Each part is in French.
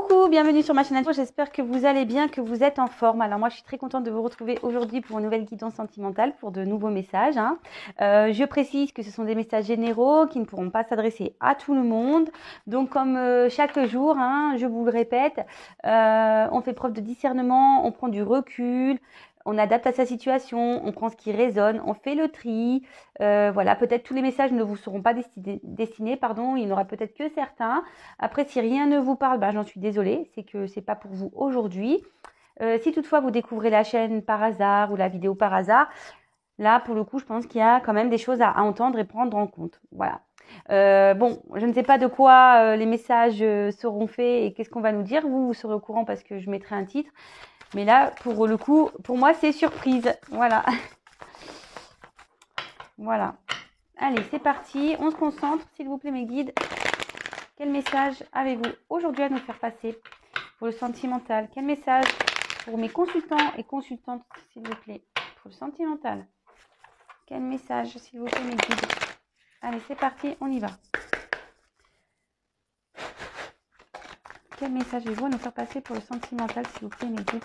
Coucou, bienvenue sur ma chaîne. J'espère que vous allez bien, que vous êtes en forme. Alors moi, je suis très contente de vous retrouver aujourd'hui pour une nouvelle guidance sentimentale, pour de nouveaux messages. Je précise que ce sont des messages généraux qui ne pourront pas s'adresser à tout le monde. Donc comme chaque jour, je vous le répète, on fait preuve de discernement, on prend du recul. On adapte à sa situation, on prend ce qui résonne, on fait le tri. Voilà, peut-être tous les messages ne vous seront pas destinés, pardon, il n'y en aura peut-être que certains. Après, si rien ne vous parle, j'en suis désolée, c'est que c'est pas pour vous aujourd'hui. Si toutefois vous découvrez la chaîne par hasard ou la vidéo par hasard, là, pour le coup, je pense qu'il y a quand même des choses à entendre et prendre en compte. Voilà. Bon, je ne sais pas de quoi les messages seront faits et qu'est-ce qu'on va nous dire. Vous serez au courant parce que je mettrai un titre. Mais là, pour le coup, pour moi, c'est surprise. Voilà. Voilà. Allez, c'est parti. On se concentre, s'il vous plaît, mes guides. Quel message avez-vous aujourd'hui à nous faire passer pour le sentimental? Quel message pour mes consultants et consultantes, s'il vous plaît, pour le sentimental? Quel message, s'il vous plaît, mes guides? Allez, c'est parti, on y va. Quel message avez-vous à nous faire passer pour le sentimental, s'il vous plaît, mes guides?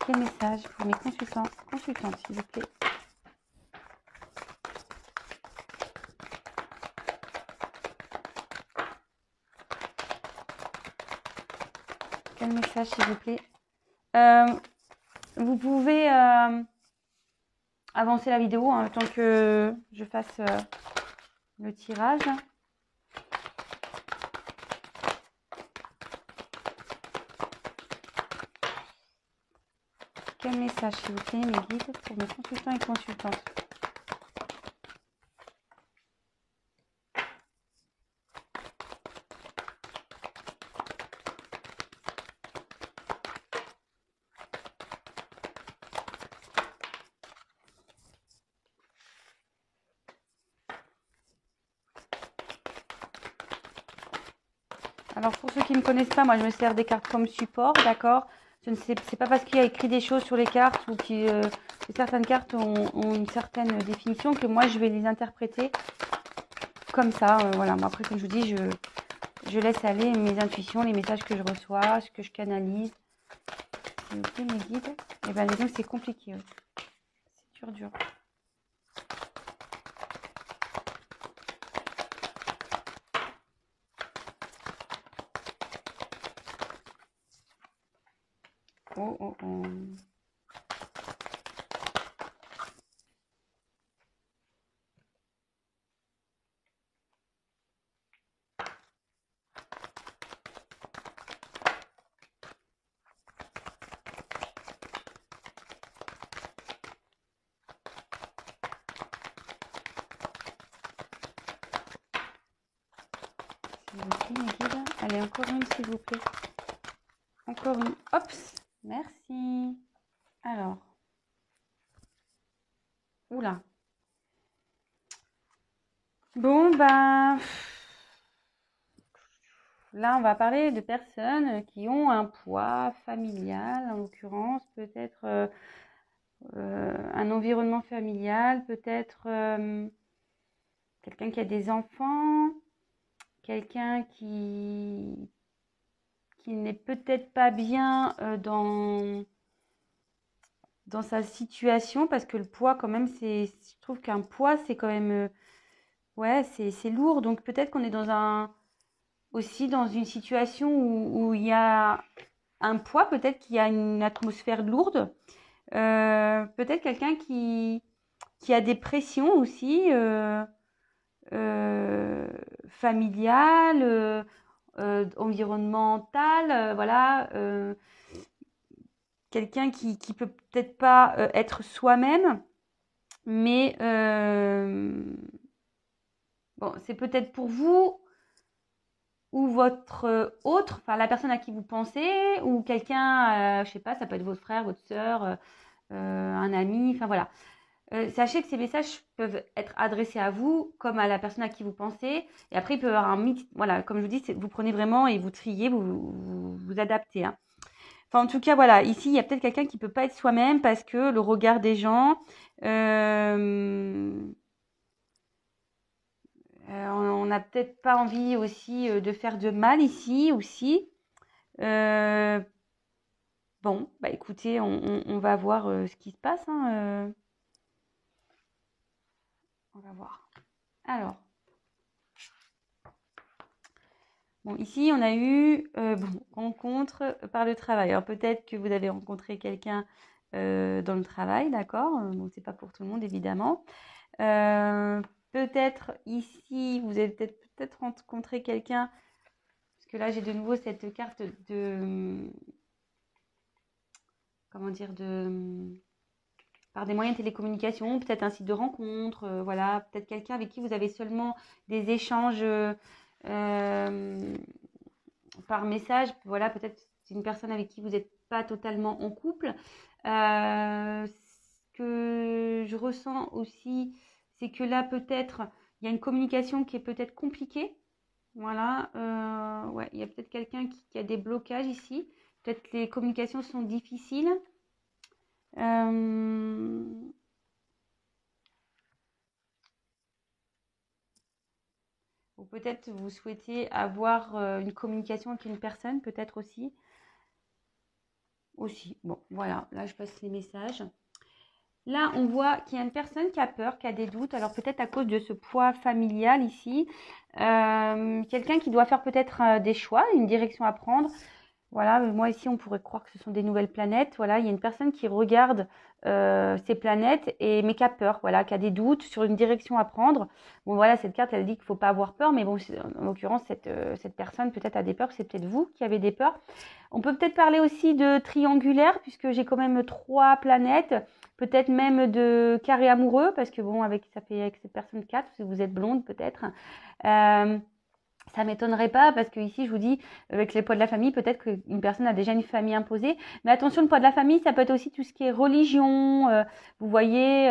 Quel message pour mes consultants, consultantes, s'il vous plaît? Quel message, s'il vous plaît? Vous pouvez avancer la vidéo le temps que je fasse le tirage. Quel message, s'il vous plaît, mes guides, pour mes consultants et consultantes? Alors, pour ceux qui ne me connaissent pas, moi, je me sers des cartes comme support, d'accord? C'est pas parce qu'il y a écrit des choses sur les cartes ou que certaines cartes ont une certaine définition que moi, je vais les interpréter comme ça. Voilà, moi, après, comme je vous dis, je laisse aller mes intuitions, les messages que je reçois, ce que je canalise. S'il vous plaît, mes guides. Et bien, disons que c'est compliqué. C'est dur. Oh, oh, oh. S'il vous plaît, mes guides. Allez, encore une, s'il vous plaît. Encore une. Hop, merci. Alors. Oula. Bon, là, on va parler de personnes qui ont un poids familial, en l'occurrence, peut-être un environnement familial, peut-être quelqu'un qui a des enfants, quelqu'un qui n'est peut-être pas bien dans sa situation, parce que le poids, quand même, je trouve qu'un poids, c'est quand même, ouais, c'est lourd. Donc peut-être qu'on est aussi dans une situation où il y a un poids, peut-être qu'il y a une atmosphère lourde. Peut-être quelqu'un qui a des pressions aussi familiales, environnementales, voilà. Quelqu'un qui peut peut-être pas être soi-même, mais bon, c'est peut-être pour vous ou votre autre, enfin la personne à qui vous pensez, ou quelqu'un, je sais pas, ça peut être votre frère, votre sœur, un ami, enfin voilà. Sachez que ces messages peuvent être adressés à vous comme à la personne à qui vous pensez. Et après, il peut y avoir un mix. Voilà, comme je vous dis, vous prenez vraiment et vous triez, vous adaptez. Enfin, en tout cas, voilà, ici, il y a peut-être quelqu'un qui peut pas être soi-même parce que le regard des gens, on n'a peut-être pas envie aussi de faire de mal ici aussi. Euh, bon, bah écoutez, on va voir ce qui se passe, hein, on va voir. Alors, bon, ici, on a eu bon, rencontre par le travail. Alors, peut-être que vous avez rencontré quelqu'un dans le travail, d'accord? Bon, c'est pas pour tout le monde, évidemment. Euh, peut-être ici, vous avez peut-être rencontré quelqu'un, parce que là, j'ai de nouveau cette carte de, comment dire, par des moyens de télécommunication, peut-être un site de rencontre, voilà, peut-être quelqu'un avec qui vous avez seulement des échanges euh, par message, voilà, peut-être c'est une personne avec qui vous n'êtes pas totalement en couple. Ce que je ressens aussi, c'est que là, peut-être, il y a une communication qui est peut-être compliquée. Voilà, ouais, il y a peut-être quelqu'un qui a des blocages ici. Peut-être que les communications sont difficiles. Euh, ou peut-être vous souhaitez avoir une communication avec une personne, peut-être aussi. Aussi, bon, voilà, là je passe les messages. Là, on voit qu'il y a une personne qui a peur, qui a des doutes. Alors peut-être à cause de ce poids familial ici. Quelqu'un qui doit faire peut-être des choix, une direction à prendre. Voilà, moi ici, on pourrait croire que ce sont des nouvelles planètes. Voilà, il y a une personne qui regarde ces planètes mais qui a peur, voilà, qui a des doutes sur une direction à prendre. Bon, voilà, cette carte, elle dit qu'il ne faut pas avoir peur, mais bon, en l'occurrence, cette personne peut-être a des peurs, c'est peut-être vous qui avez des peurs. On peut peut-être parler aussi de triangulaire, puisque j'ai quand même 3 planètes, peut-être même de carré amoureux, parce que bon, ça fait avec cette personne 4, si vous êtes blonde peut-être. Euh, ça m'étonnerait pas parce que ici je vous dis avec les poids de la famille peut-être qu'une personne a déjà une famille imposée, mais attention, le poids de la famille ça peut être aussi tout ce qui est religion, vous voyez,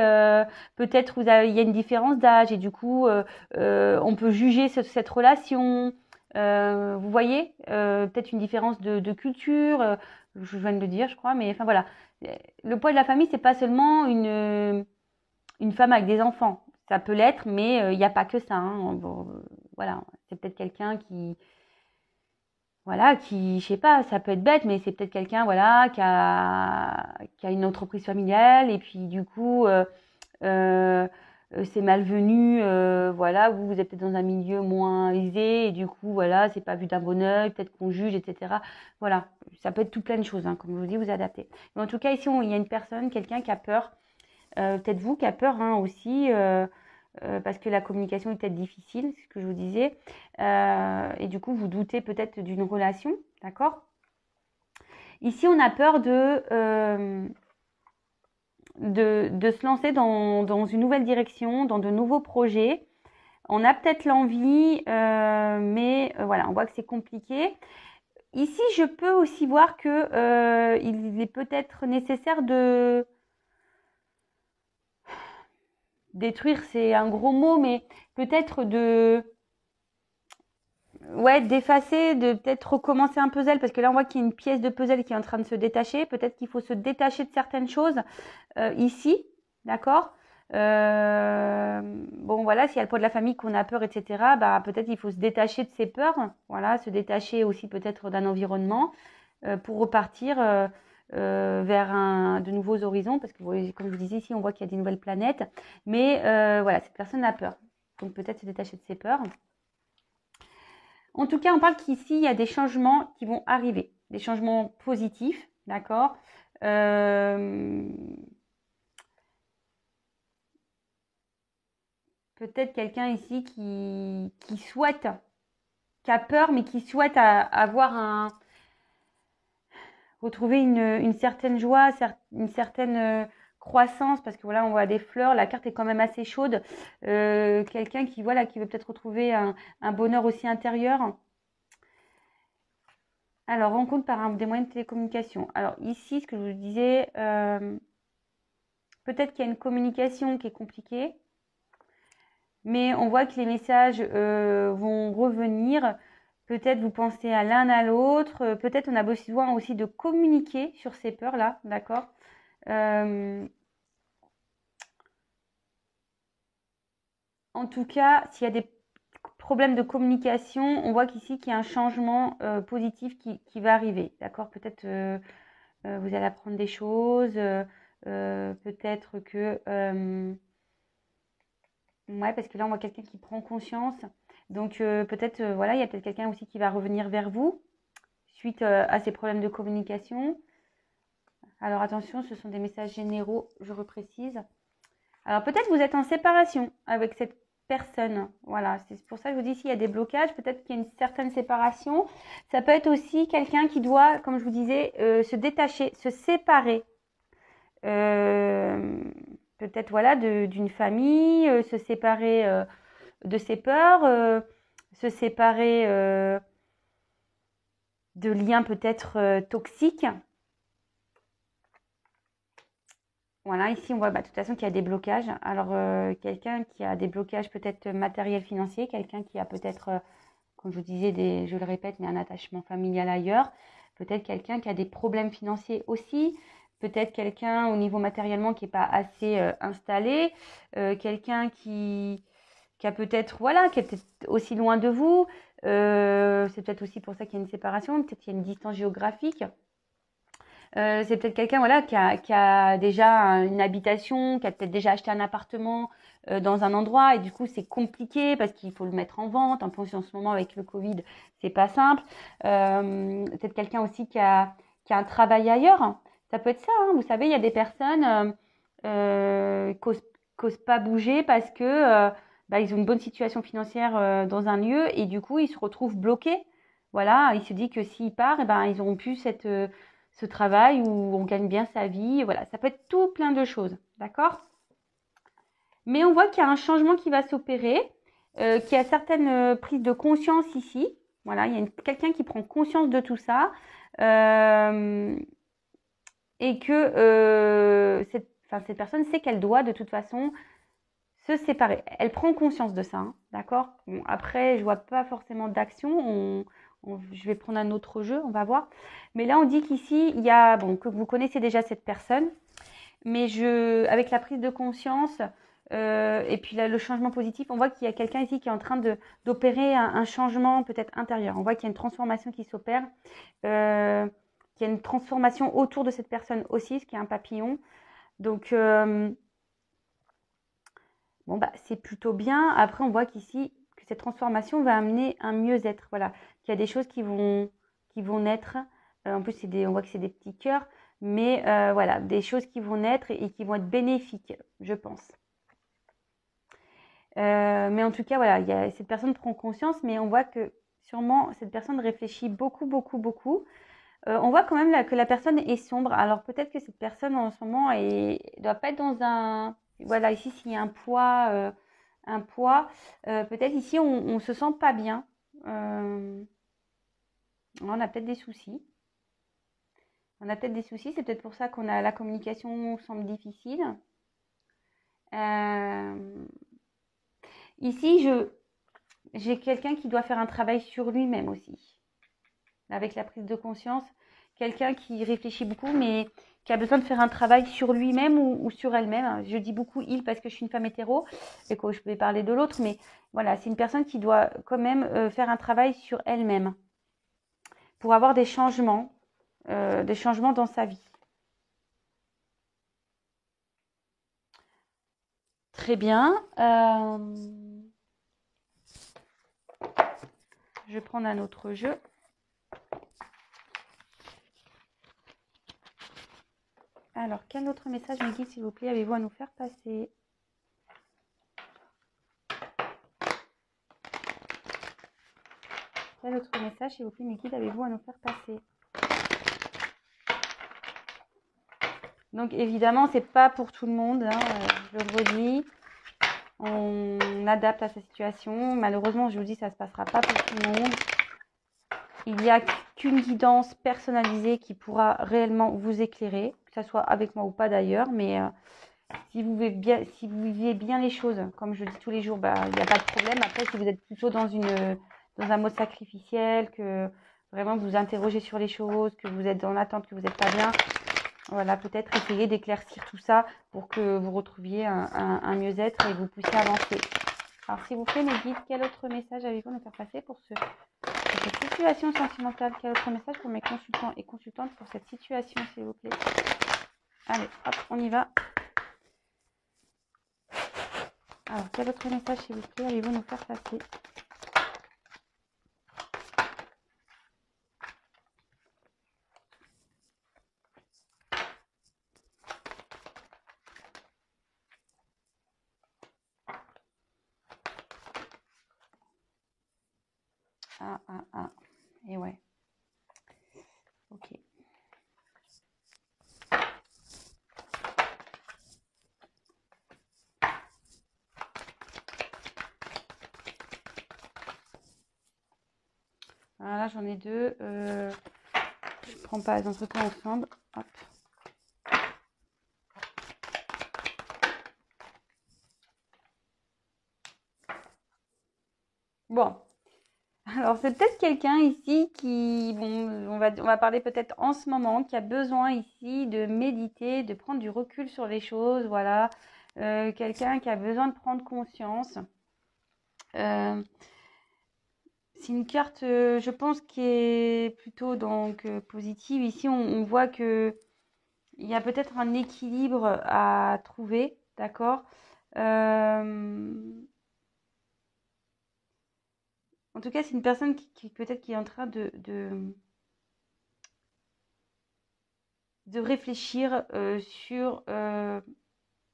peut-être il y a une différence d'âge et du coup on peut juger cette relation, vous voyez, peut-être une différence de culture, je viens de le dire je crois, mais enfin voilà, le poids de la famille c'est pas seulement une femme avec des enfants. Ça peut l'être, mais il n'y a pas que ça, hein. Bon, voilà, c'est peut-être quelqu'un voilà, je sais pas, ça peut être bête, mais c'est peut-être quelqu'un, voilà, qui a une entreprise familiale et puis du coup, euh, c'est malvenu, voilà, vous êtes peut-être dans un milieu moins aisé et du coup, voilà, c'est pas vu d'un bon œil, peut-être qu'on juge, etc. Voilà, ça peut être tout plein de choses, hein, comme je vous dis, vous adaptez. Mais en tout cas, ici, il y a une personne, quelqu'un qui a peur, peut-être vous qui a peur hein, aussi, parce que la communication est peut-être difficile, c'est ce que je vous disais. Et du coup, vous doutez peut-être d'une relation, d'accord? Ici, on a peur de se lancer dans une nouvelle direction, dans de nouveaux projets. On a peut-être l'envie, mais voilà, on voit que c'est compliqué. Ici, je peux aussi voir que il est peut-être nécessaire de détruire, c'est un gros mot, mais peut-être ouais, d'effacer, de peut-être recommencer un puzzle, parce que là on voit qu'il y a une pièce de puzzle qui est en train de se détacher. Peut-être qu'il faut se détacher de certaines choses ici, d'accord? Bon voilà, s'il y a le poids de la famille qu'on a peur, etc., bah peut-être il faut se détacher de ses peurs, voilà, se détacher aussi peut-être d'un environnement pour repartir vers de nouveaux horizons, parce que comme je vous disais ici, on voit qu'il y a des nouvelles planètes, mais voilà, cette personne a peur, donc peut-être se détacher de ses peurs. En tout cas, on parle qu'ici, il y a des changements qui vont arriver, des changements positifs, d'accord? Euh, peut-être quelqu'un ici qui souhaite, qui a peur, mais qui souhaite avoir retrouver une certaine joie, une certaine croissance, parce que voilà, on voit des fleurs, la carte est quand même assez chaude. Quelqu'un voilà, qui veut peut-être retrouver un bonheur aussi intérieur. Alors, rencontre par des moyens de télécommunication. Alors ici, ce que je vous disais, peut-être qu'il y a une communication qui est compliquée, mais on voit que les messages vont revenir. Peut-être vous pensez à l'un à l'autre. Peut-être on a besoin aussi de communiquer sur ces peurs-là, d'accord? En tout cas, s'il y a des problème de communication, on voit qu'ici qu'il y a un changement positif qui va arriver. D'accord? Peut-être vous allez apprendre des choses, peut-être que... ouais, parce que là, on voit quelqu'un qui prend conscience. Donc, peut-être, voilà, il y a peut-être quelqu'un aussi qui va revenir vers vous suite à ces problèmes de communication. Alors, attention, ce sont des messages généraux, je reprécise. Alors, peut-être vous êtes en séparation avec cette personne. Voilà, c'est pour ça que je vous dis, s'il y a des blocages, peut-être qu'il y a une certaine séparation. Ça peut être aussi quelqu'un qui doit, comme je vous disais, se détacher, se séparer. Peut-être, voilà, d'une famille, se séparer de ses peurs, se séparer de liens peut-être toxiques. Voilà, ici on voit de toute façon qu'il y a des blocages. Alors quelqu'un qui a des blocages peut-être matériels financiers, quelqu'un qui a peut-être, comme je vous disais, je le répète, mais un attachement familial ailleurs. Peut-être quelqu'un qui a des problèmes financiers aussi. Peut-être quelqu'un au niveau matériellement qui n'est pas assez installé. Quelqu'un qui a peut-être, voilà, qui est peut-être aussi loin de vous. C'est peut-être aussi pour ça qu'il y a une séparation. Peut-être qu'il y a une distance géographique. C'est peut-être quelqu'un, voilà, qui a déjà une habitation, qui a peut-être déjà acheté un appartement dans un endroit et du coup c'est compliqué parce qu'il faut le mettre en vente. En plus en ce moment avec le Covid, c'est pas simple. Peut-être quelqu'un aussi qui a un travail ailleurs. Ça peut être ça, hein. Vous savez, il y a des personnes qui n'osent pas bouger parce que ils ont une bonne situation financière dans un lieu et du coup ils se retrouvent bloqués. Voilà, il se dit que s'ils partent, ils n'auront plus ce travail où on gagne bien sa vie. Voilà, ça peut être tout plein de choses, d'accord? Mais on voit qu'il y a un changement qui va s'opérer, qu'il y a certaines prises de conscience ici. Voilà, il y a quelqu'un qui prend conscience de tout ça et que cette personne sait qu'elle doit de toute façon se séparer. Elle prend conscience de ça, hein, d'accord? Bon, après, je vois pas forcément d'action. Je vais prendre un autre jeu, on va voir. Mais là, on dit qu'ici, il y a, bon, que vous connaissez déjà cette personne, mais avec la prise de conscience et puis là, le changement positif, on voit qu'il y a quelqu'un ici qui est en train d'opérer un changement peut-être intérieur. On voit qu'il y a une transformation qui s'opère, qu'il y a une transformation autour de cette personne aussi, ce qui est un papillon. Donc, bon, c'est plutôt bien. Après, on voit qu'ici, que cette transformation va amener un mieux-être. Voilà, qu'il y a des choses qui vont naître. En plus, on voit que c'est des petits cœurs. Mais voilà, des choses qui vont naître et qui vont être bénéfiques, je pense. Mais en tout cas, voilà, cette personne prend conscience, mais on voit que sûrement cette personne réfléchit beaucoup, beaucoup, beaucoup. On voit quand même là, que la personne est sombre. Alors peut-être que cette personne en ce moment ne doit pas être dans un... Voilà, ici, s'il y a un poids, peut-être ici, on se sent pas bien. On a peut-être des soucis. C'est peut-être pour ça qu'on a la communication semble difficile. Ici, j'ai quelqu'un qui doit faire un travail sur lui-même aussi. Avec la prise de conscience, quelqu'un qui réfléchit beaucoup, mais qui a besoin de faire un travail sur lui-même ou sur elle-même. Je dis beaucoup il parce que je suis une femme hétéro et que je vais parler de l'autre, mais voilà, c'est une personne qui doit quand même faire un travail sur elle-même pour avoir des changements dans sa vie. Très bien. Je vais prendre un autre jeu. Alors, quel autre message, mes guides, s'il vous plaît, avez-vous à nous faire passer? Quel autre message, s'il vous plaît, mes guides, avez-vous à nous faire passer? Donc, évidemment, c'est pas pour tout le monde, hein, je le redis. On adapte à sa situation. Malheureusement, je vous dis, ça ne se passera pas pour tout le monde. Il n'y a qu'une guidance personnalisée qui pourra réellement vous éclairer, que ce soit avec moi ou pas d'ailleurs. Mais si vous vivez bien les choses, comme je dis tous les jours, il n'y a pas de problème. Après, si vous êtes plutôt dans un mode sacrificiel, que vraiment vous interrogez sur les choses, que vous êtes dans l'attente, que vous n'êtes pas bien, voilà, peut-être essayer d'éclaircir tout ça pour que vous retrouviez un mieux-être et vous puissiez avancer. Alors, s'il vous plaît, mes guides, quel autre message avez-vous à nous faire passer pour cette situation sentimentale? Quel autre message pour mes consultants et consultantes pour cette situation, s'il vous plaît? Allez, hop, on y va. Alors, quel autre message, s'il vous plaît, allez-vous nous faire passer? Ah. Et ouais. Ok. Alors là, j'en ai deux. Je prends pas les entretiens ensemble. Hop. Bon. Alors, c'est peut-être quelqu'un ici qui, bon, on va parler peut-être en ce moment, qui a besoin ici de méditer, de prendre du recul sur les choses, voilà. Quelqu'un qui a besoin de prendre conscience. C'est une carte, je pense, qui est plutôt donc positive. Ici, on voit que il y a peut-être un équilibre à trouver, d'accord? En tout cas, c'est une personne qui peut-être qui est en train de réfléchir sur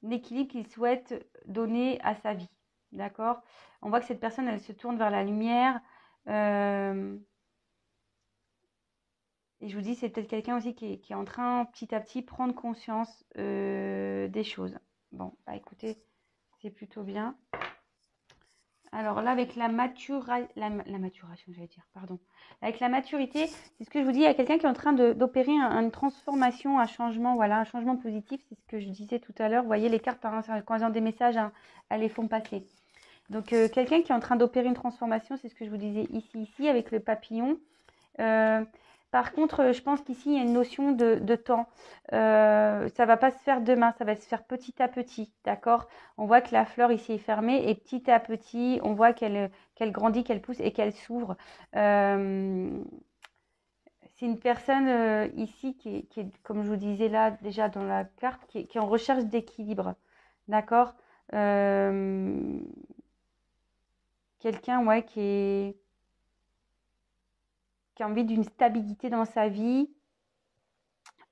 l'équilibre qu'il souhaite donner à sa vie. D'accord? On voit que cette personne, elle se tourne vers la lumière. Et je vous dis, c'est peut-être quelqu'un aussi qui est en train, petit à petit, prendre conscience des choses. Bon, bah écoutez, c'est plutôt bien. Alors là, avec la maturation, j'allais dire, pardon. Avec la maturité, c'est ce que je vous dis, il y a quelqu'un qui est en train d'opérer une transformation, un changement, voilà, un changement positif. C'est ce que je disais tout à l'heure. Vous voyez, les cartes, quand elles ont des messages, hein, elles les font passer. Donc, quelqu'un qui est en train d'opérer une transformation, c'est ce que je vous disais ici, avec le papillon. Par contre, je pense qu'ici, il y a une notion de temps. Ça ne va pas se faire demain, ça va se faire petit à petit, d'accord? On voit que la fleur ici est fermée et petit à petit, on voit qu'elle grandit, qu'elle pousse et qu'elle s'ouvre. C'est une personne ici qui est, comme je vous disais là déjà dans la carte, qui est en recherche d'équilibre, d'accord? Quelqu'un, ouais, qui a envie d'une stabilité dans sa vie.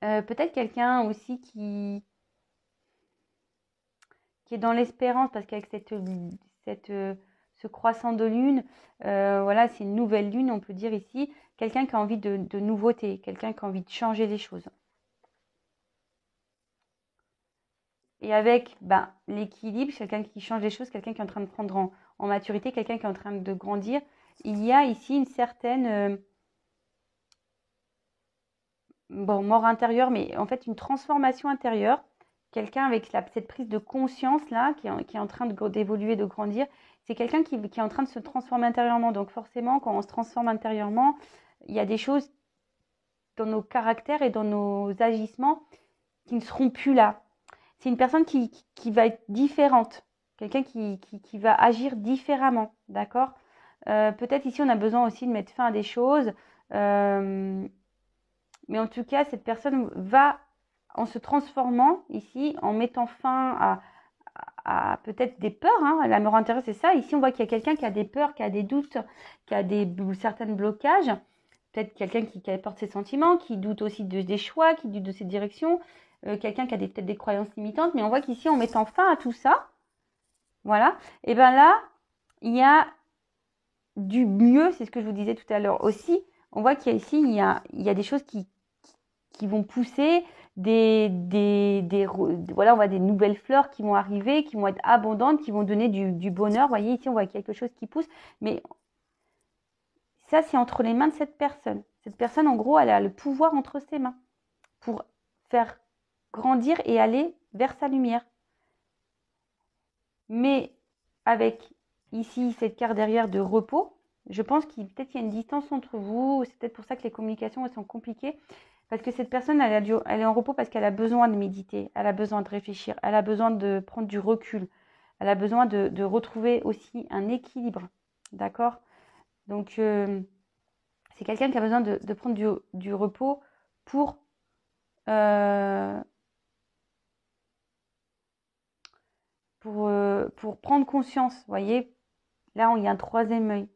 Peut-être quelqu'un aussi qui est dans l'espérance, parce qu'avec ce croissant de lune, voilà, c'est une nouvelle lune, on peut dire ici. Quelqu'un qui a envie de nouveauté, quelqu'un qui a envie de changer les choses. Et avec l'équilibre, quelqu'un qui change les choses, quelqu'un qui est en train de prendre en maturité, quelqu'un qui est en train de grandir, il y a ici une certaine mort intérieure, mais en fait une transformation intérieure. Quelqu'un avec cette prise de conscience-là, qui est en train d'évoluer, de grandir, c'est quelqu'un qui est en train de se transformer intérieurement. Donc forcément, quand on se transforme intérieurement, il y a des choses dans nos caractères et dans nos agissements qui ne seront plus là. C'est une personne qui va être différente, quelqu'un qui va agir différemment, d'accord? Peut-être ici, on a besoin aussi de mettre fin à des choses. Mais en tout cas, cette personne va, en se transformant ici, en mettant fin à peut-être des peurs, hein. La mort intérieure, c'est ça. Ici, on voit qu'il y a quelqu'un qui a des peurs, qui a des doutes, qui a certains blocages. Peut-être quelqu'un qui porte ses sentiments, qui doute aussi des choix, qui doute de ses directions. Quelqu'un qui a peut-être des croyances limitantes. Mais on voit qu'ici, en mettant fin à tout ça, voilà, et bien là, il y a du mieux, c'est ce que je vous disais tout à l'heure aussi. On voit qu'il y a ici, il y a des choses qui vont pousser, voilà, on voit des nouvelles fleurs qui vont arriver, qui vont être abondantes, qui vont donner du bonheur. Vous voyez, ici, on voit quelque chose qui pousse. Mais ça, c'est entre les mains de cette personne. Cette personne, en gros, elle a le pouvoir entre ses mains pour faire grandir et aller vers sa lumière. Mais avec ici cette carte derrière de repos, je pense peut-être qu'il y a une distance entre vous. C'est peut-être pour ça que les communications elles sont compliquées. Parce que cette personne, elle est en repos parce qu'elle a besoin de méditer, elle a besoin de réfléchir, elle a besoin de prendre du recul. Elle a besoin de retrouver aussi un équilibre. D'accord? Donc, c'est quelqu'un qui a besoin de prendre du repos pour, euh, pour prendre conscience. Vous voyez, là, il y a un troisième œil.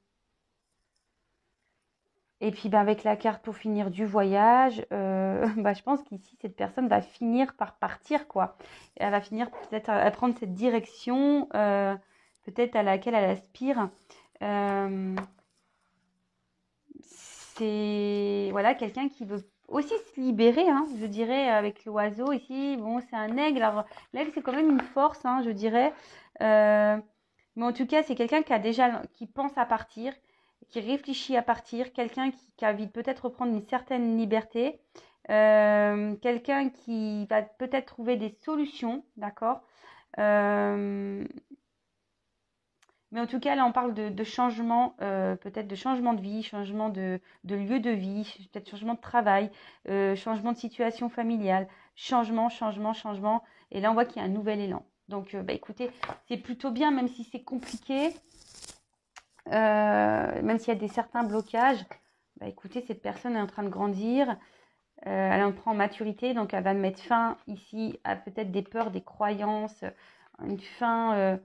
Et puis, bah, avec la carte pour finir du voyage, bah, je pense qu'ici, cette personne va finir par partir, quoi. Elle va finir peut-être à prendre cette direction, peut-être à laquelle elle aspire. Euh, c'est voilà, quelqu'un qui veut aussi se libérer, hein, je dirais, avec l'oiseau ici. Bon, c'est un aigle. Alors, l'aigle, c'est quand même une force, hein, je dirais. Euh, mais en tout cas, c'est quelqu'un qui pense à partir, qui réfléchit à partir, quelqu'un qui a envie de peut-être reprendre une certaine liberté, quelqu'un qui va peut-être trouver des solutions, d'accord? Euh, mais en tout cas, là, on parle de changement, peut-être de changement de vie, changement de lieu de vie, peut-être changement de travail, changement de situation familiale, changement. Et là, on voit qu'il y a un nouvel élan. Donc, bah, écoutez, c'est plutôt bien, même si c'est compliqué, même s'il y a certains blocages. Bah, écoutez, cette personne est en train de grandir, elle en prend en maturité, donc elle va mettre fin ici à peut-être des peurs, des croyances, une fin.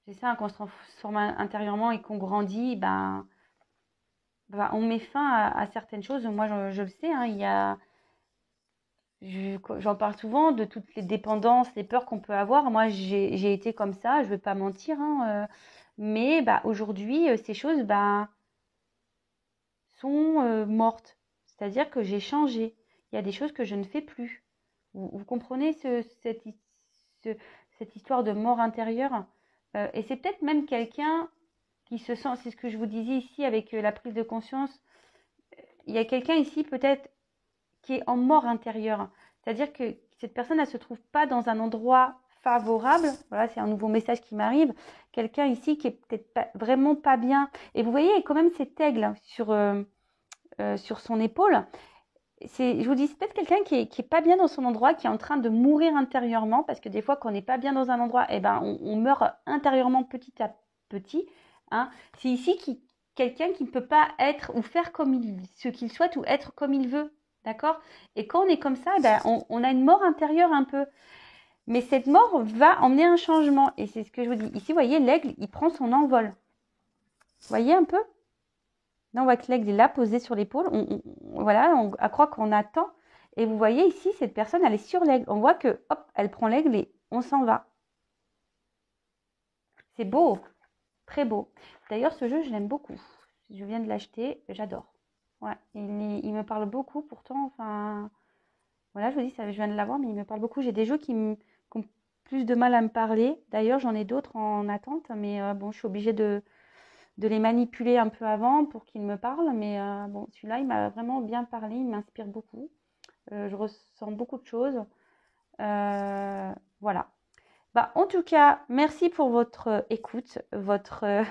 C'est ça, quand on se transforme intérieurement et qu'on grandit, on met fin à certaines choses. Moi, je le sais, hein, j'en parle souvent de toutes les dépendances, les peurs qu'on peut avoir. Moi, j'ai été comme ça, je ne vais pas mentir, hein, mais bah, aujourd'hui, ces choses sont mortes. C'est-à-dire que j'ai changé. Il y a des choses que je ne fais plus. Vous comprenez ce- cette histoire de mort intérieure? Et c'est peut-être même quelqu'un qui se sent, c'est ce que je vous disais ici avec la prise de conscience, il y a quelqu'un ici peut-être qui est en mort intérieure. C'est-à-dire que cette personne, elle ne se trouve pas dans un endroit favorable. Voilà, c'est un nouveau message qui m'arrive. Quelqu'un ici qui est peut-être vraiment pas bien. Et vous voyez, il y a quand même cet aigle sur son épaule. Je vous dis, c'est peut-être quelqu'un qui est pas bien dans son endroit, qui est en train de mourir intérieurement, parce que des fois, quand on n'est pas bien dans un endroit, eh ben, on meurt intérieurement petit à petit. Hein. C'est ici quelqu'un qui ne peut pas être ou faire ce qu'il souhaite ou être comme il veut. D'accord? Et quand on est comme ça, eh ben, on a une mort intérieure un peu. Mais cette mort va emmener un changement. Et c'est ce que je vous dis. Ici, vous voyez, l'aigle, il prend son envol. Vous voyez un peu? Là, on voit que l'aigle est là, posé sur l'épaule. Voilà, on croit qu'on attend. Et vous voyez ici, cette personne, elle est sur l'aigle. On voit que, hop, elle prend l'aigle et on s'en va. C'est beau, très beau. D'ailleurs, ce jeu, je l'aime beaucoup. Je viens de l'acheter, j'adore. Ouais, il me parle beaucoup. Pourtant, enfin, voilà, je vous dis, ça, je viens de l'avoir, mais il me parle beaucoup. J'ai des jeux qui ont plus de mal à me parler. D'ailleurs, j'en ai d'autres en attente, mais bon, je suis obligée de les manipuler un peu avant pour qu'ils me parlent. Mais bon, celui-là, il m'a vraiment bien parlé, il m'inspire beaucoup. Je ressens beaucoup de choses. Voilà. Bah, en tout cas, merci pour votre écoute, votre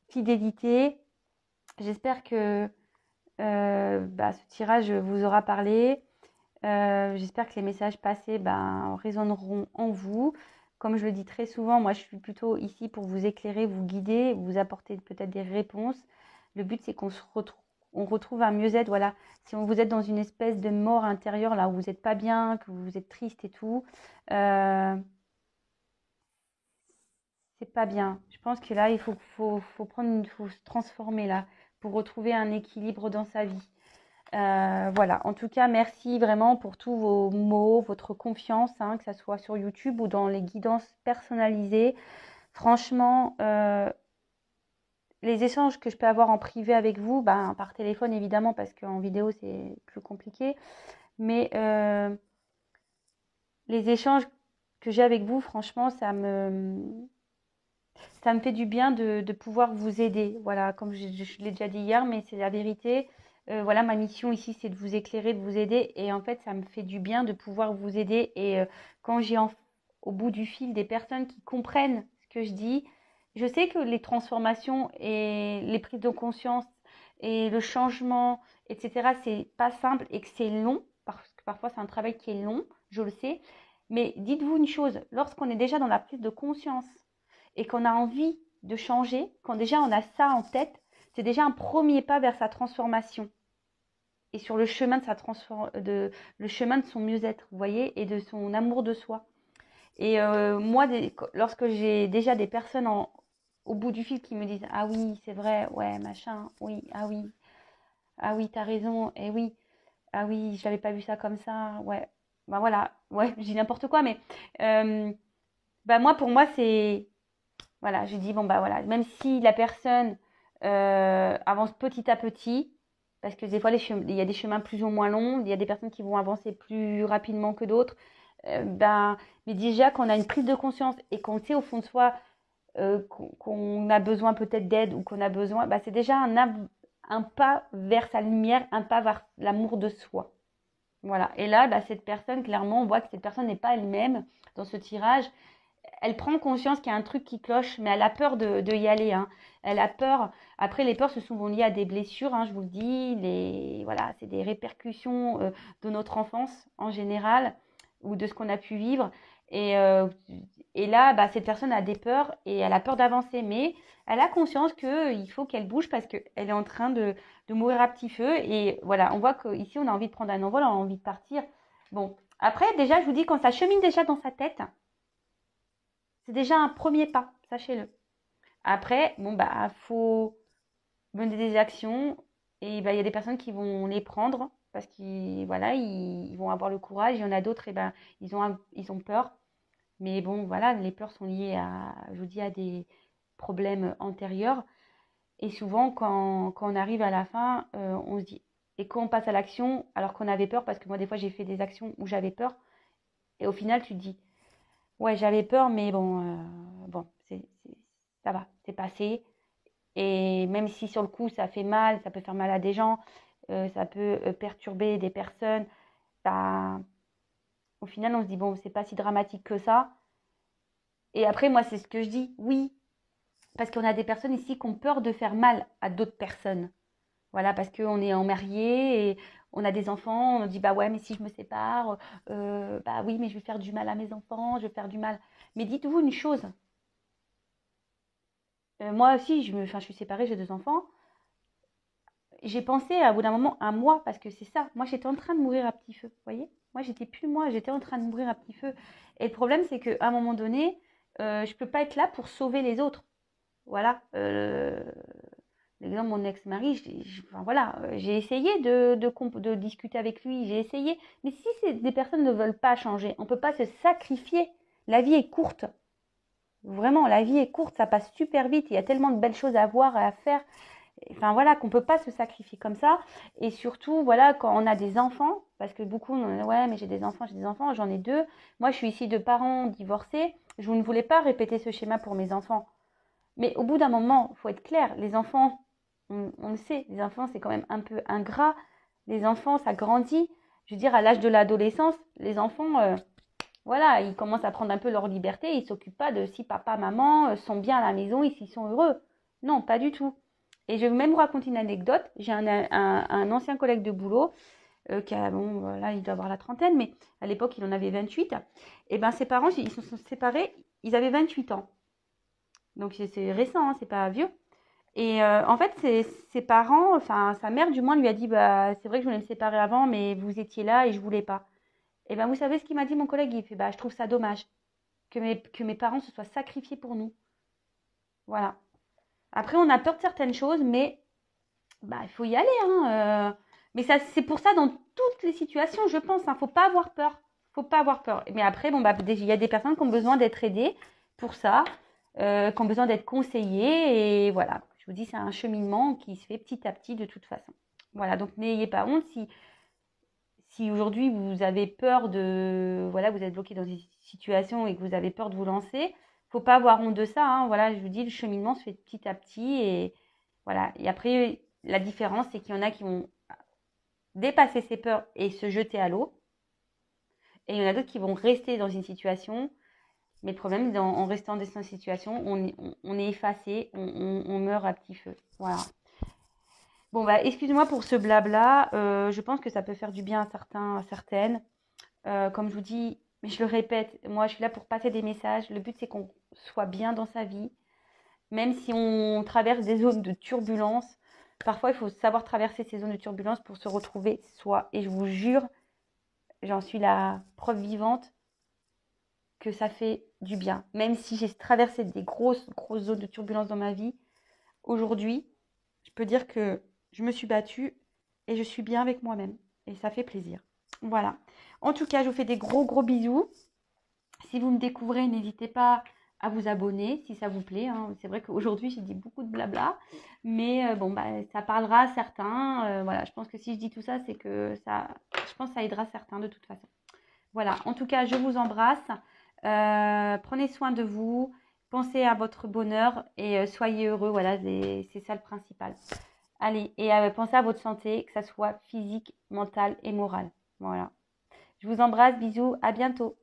fidélité. J'espère que ce tirage vous aura parlé. J'espère que les messages passés résonneront en vous. Comme je le dis très souvent, moi je suis plutôt ici pour vous éclairer, vous guider, vous apporter peut-être des réponses. Le but c'est qu'on retrouve un mieux-être. Voilà. Si vous êtes dans une espèce de mort intérieure, là où vous n'êtes pas bien, que vous êtes triste et tout, euh, c'est pas bien. Je pense que là, faut se transformer là pour retrouver un équilibre dans sa vie. Voilà, en tout cas, merci vraiment pour tous vos mots, votre confiance, hein, que ce soit sur YouTube ou dans les guidances personnalisées. Franchement, les échanges que je peux avoir en privé avec vous, par téléphone évidemment, parce qu'en vidéo c'est plus compliqué, mais les échanges que j'ai avec vous, franchement, ça me fait du bien de pouvoir vous aider. Voilà, comme je l'ai déjà dit hier, mais c'est la vérité. Voilà, ma mission ici, c'est de vous éclairer, de vous aider. Et en fait, ça me fait du bien de pouvoir vous aider. Et quand j'ai au bout du fil des personnes qui comprennent ce que je dis, je sais que les transformations et les prises de conscience et le changement, etc., c'est pas simple et que c'est long, parce que parfois c'est un travail qui est long, je le sais. Mais dites-vous une chose, lorsqu'on est déjà dans la prise de conscience et qu'on a envie de changer, quand déjà on a ça en tête, c'est déjà un premier pas vers sa transformation et sur le chemin de le chemin de son mieux-être, vous voyez, et de son amour de soi. Et moi, lorsque j'ai déjà des personnes au bout du fil qui me disent ah oui, c'est vrai, ouais, machin, oui, ah oui, t'as raison, et oui, ah oui, j'avais pas vu ça comme ça, ouais, bah voilà, ouais, je dis n'importe quoi, mais euh, bah moi, pour moi, c'est voilà, je dis bon bah voilà, même si la personne avance petit à petit, parce que des fois il y a des chemins plus ou moins longs, il y a des personnes qui vont avancer plus rapidement que d'autres, ben mais déjà qu'on a une prise de conscience et qu'on sait au fond de soi qu'on a besoin peut-être d'aide ou qu'on a besoin, bah c'est déjà un pas vers sa lumière, un pas vers l'amour de soi. Voilà. Et là, bah, cette personne, clairement, on voit que cette personne n'est pas elle-même dans ce tirage. Elle prend conscience qu'il y a un truc qui cloche, mais elle a peur de y aller, hein. Elle a peur. Après, les peurs se sont liées à des blessures, hein, je vous le dis. Voilà, c'est des répercussions de notre enfance en général ou de ce qu'on a pu vivre. Et, euh, et là, bah, cette personne a des peurs et elle a peur d'avancer. Mais elle a conscience qu'il faut qu'elle bouge parce qu'elle est en train de mourir à petit feu. Et voilà, on voit qu'ici, on a envie de prendre un envol, on a envie de partir. Bon, après, déjà, je vous dis, quand ça chemine déjà dans sa tête, c'est déjà un premier pas, sachez-le. Après, bon, bah, faut mener des actions et bah, il y a des personnes qui vont les prendre parce qu'ils voilà, ils vont avoir le courage. Il y en a d'autres, et ben, ils ont peur. Mais bon, voilà, les peurs sont liées je vous dis, à des problèmes antérieurs. Et souvent, quand on arrive à la fin, on se dit, et quand on passe à l'action, alors qu'on avait peur, parce que moi, des fois, j'ai fait des actions où j'avais peur, et au final, tu te dis, ouais, j'avais peur, mais bon, ça va, c'est passé. Et même si sur le coup, ça fait mal, ça peut faire mal à des gens, ça peut perturber des personnes, bah, au final, on se dit, bon, c'est pas si dramatique que ça. Et après, moi, c'est ce que je dis, oui, parce qu'on a des personnes ici qui ont peur de faire mal à d'autres personnes. Voilà, parce qu'on est en marié et on a des enfants, on dit, bah ouais, mais si je me sépare, bah oui, mais je vais faire du mal à mes enfants, je vais faire du mal. Mais dites-vous une chose, moi aussi, je suis séparée, j'ai deux enfants. J'ai pensé à, au bout d'un moment à moi, parce que c'est ça. Moi, j'étais en train de mourir à petit feu, vous voyez. Moi, j'étais plus moi, j'étais en train de mourir à petit feu. Et le problème, c'est qu'à un moment donné, je ne peux pas être là pour sauver les autres. Voilà. L'exemple, mon ex-mari, enfin, voilà, j'ai essayé de discuter avec lui, j'ai essayé. Mais si des personnes ne veulent pas changer, on ne peut pas se sacrifier. La vie est courte. Vraiment, la vie est courte, ça passe super vite. Il y a tellement de belles choses à voir et à faire. Enfin voilà, qu'on ne peut pas se sacrifier comme ça. Et surtout, voilà, quand on a des enfants, parce que beaucoup, ouais, mais j'ai des enfants, j'en ai deux. Moi, je suis issue de parents divorcés. Je ne voulais pas répéter ce schéma pour mes enfants. Mais au bout d'un moment, il faut être clair, les enfants, on le sait, les enfants, c'est quand même un peu ingrat. Les enfants, ça grandit. Je veux dire, à l'âge de l'adolescence, les enfants, voilà, ils commencent à prendre un peu leur liberté. Ils ne s'occupent pas de si papa, maman sont bien à la maison et s'ils sont heureux. Non, pas du tout. Et je vais même vous raconter une anecdote. J'ai un ancien collègue de boulot qui a, bon, là, il doit avoir la trentaine, mais à l'époque, il en avait 28. Et ben, ses parents, ils se sont séparés, ils avaient 28 ans. Donc, c'est récent, hein, c'est pas vieux. Et en fait, ses parents, enfin, sa mère, du moins, lui a dit, bah, c'est vrai que je voulais me séparer avant, mais vous étiez là et je voulais pas. Et ben, vous savez ce qu'il m'a dit, mon collègue? Il fait, bah, je trouve ça dommage que mes parents se soient sacrifiés pour nous. Voilà. Après, on a peur de certaines choses, mais bah, il faut y aller, hein. Mais ça, c'est pour ça dans toutes les situations, je pense. Hein, faut pas avoir peur. Faut pas avoir peur. Mais après, bon, bah, il y a des personnes qui ont besoin d'être aidées pour ça, qui ont besoin d'être conseillées. Et voilà, je vous dis, c'est un cheminement qui se fait petit à petit de toute façon. Voilà, donc n'ayez pas honte si aujourd'hui vous avez peur voilà, vous êtes bloqué dans une situation et que vous avez peur de vous lancer. Faut pas avoir honte de ça, hein. Voilà, je vous dis, le cheminement se fait petit à petit et voilà. Et après, la différence, c'est qu'il y en a qui vont dépasser ces peurs et se jeter à l'eau. Et il y en a d'autres qui vont rester dans une situation. Mais le problème, en restant dans cette situation, on est effacé, on meurt à petit feu. Voilà. Bon, bah, excusez-moi pour ce blabla. Je pense que ça peut faire du bien à certains, à certaines. Comme je vous dis, Mais je le répète, moi, je suis là pour passer des messages. Le but, c'est qu'on soit bien dans sa vie. Même si on traverse des zones de turbulence, parfois, il faut savoir traverser ces zones de turbulence pour se retrouver soi. Et je vous jure, j'en suis la preuve vivante que ça fait du bien. Même si j'ai traversé des grosses zones de turbulence dans ma vie, aujourd'hui, je peux dire que je me suis battue et je suis bien avec moi-même. Et ça fait plaisir. Voilà. En tout cas, je vous fais des gros bisous. Si vous me découvrez, n'hésitez pas à vous abonner si ça vous plaît. Hein. C'est vrai qu'aujourd'hui, j'ai dit beaucoup de blabla. Mais bon, bah, ça parlera à certains. Voilà, je pense que si je dis tout ça, c'est que ça, je pense que ça aidera certains de toute façon. Voilà, en tout cas, je vous embrasse. Prenez soin de vous. Pensez à votre bonheur et soyez heureux. Voilà, c'est ça le principal. Allez, et pensez à votre santé, que ça soit physique, mentale et morale. Voilà. Je vous embrasse, bisous, à bientôt.